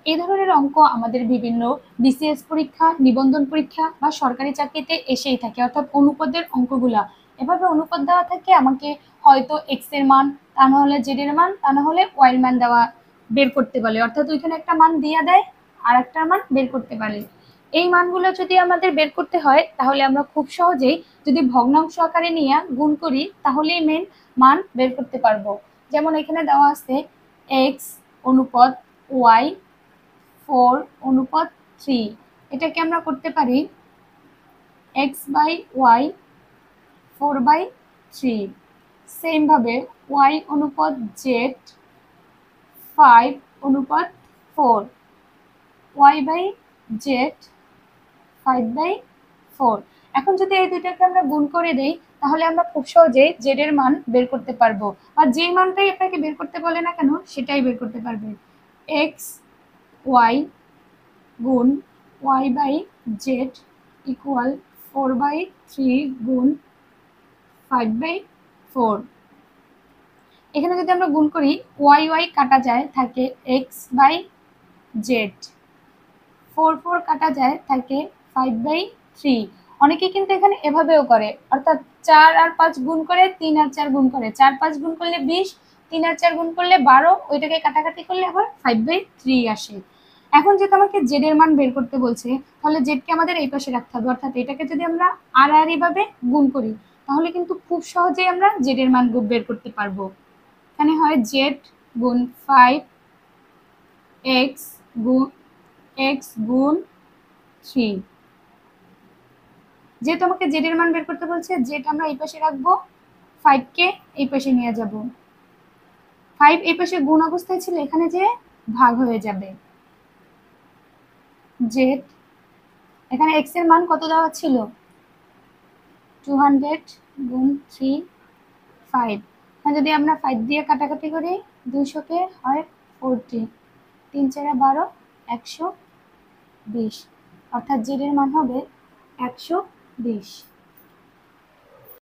এই ধরনের অঙ্ক আমাদের বিভিন্ন বিসিএস পরীক্ষা, নিবন্ধন পরীক্ষা বা সরকারি চাকরিতে এসেই থাকে, অর্থাৎ অনুপদের অঙ্কগুলা। এভাবে অনুপদ দেওয়া থাকে, আমাকে হয়তো এক্স এর মান, তা না হলে জেড এর মান, তা না হলে ওয়াই এর মান দেওয়া বের করতে বলে, অর্থাৎ ওইখানে একটা মান দিয়ে দেয় আর একটা মান বের করতে পারে। এই মানগুলো যদি আমাদের বের করতে হয় তাহলে আমরা খুব সহজেই যদি ভগ্নাংশ আকারে নিয়ে গুণ করি তাহলেই মেন মান বের করতে পারবো। যেমন এখানে দেওয়া আছে এক্স অনুপাত ওয়াই 4 অনুপাত 3, এটাকে আমরা করতে পারি এক্স বাই ওয়াই 4/3। সেম ভাবে ওয়াই অনুপাত জেড 5 অনুপাত 4, ওয়াই বাই জেড 5/4। এখন যদি এই দুইটাকে আমরা গুণ করে দেই তাহলে আমরা খুব সহজে জেড এর মান বের করতে পারবো, আর যে মানটাই আপনাকে বের করতে বলে না কেন সেটাই বের করতে পারবে। এক্স ওয়াই গুণ ওয়াই বাই জেড ইকুয়াল 4/3 গুণ 5/4। এখানে যদি আমরা গুণ করি ওয়াই ওয়াই কাটা যায়, থাকে এক্স বাই জেড, 4 কাটা যায়, থাকে 5/3। অনেকে কিন্তু এখানে এভাবেও করে, অর্থাৎ 4 আর 5 গুণ করে, 3 আর 4 গুণ করে, 4 5 গুণ করলে 20, 3 আর 4 গুণ করলে 12, ওইটাকে কাটাকাটি করলে আবার 5/3 আসে। এখন যেহেতু আমাকে জেড এর মান বের করতে বলছে তাহলে জেডকে আমাদের এই পাশে রাখতে হবে, অর্থাৎ এটাকে যদি আমরা আর এইভাবে গুণ করি তাহলে কিন্তু খুব সহজেই আমরা জেড এর মান বের করতে পারবো। এখানে হয় জেড গুণ 5 এক্স গুণ 3। যেহেতু আমাকে জেড এর মান বের করতে বলছে, জেড আমরা এই পাশে রাখবো, 5 কে এই পাশে নিয়ে যাব, 5 এই পাশে গুণ অবস্থায় ছিল, এখানে যে ভাগ হয়ে যাবে। জেড, এখানে এক্স এর মান কত দেওয়া ছিল 200 গুণ 3 5। যদি আমরা 5 দিয়ে কাটাকাটি করি 200 কে হয় 40, 3 4 12, 120, অর্থাৎ জেড এর মান হবে 120।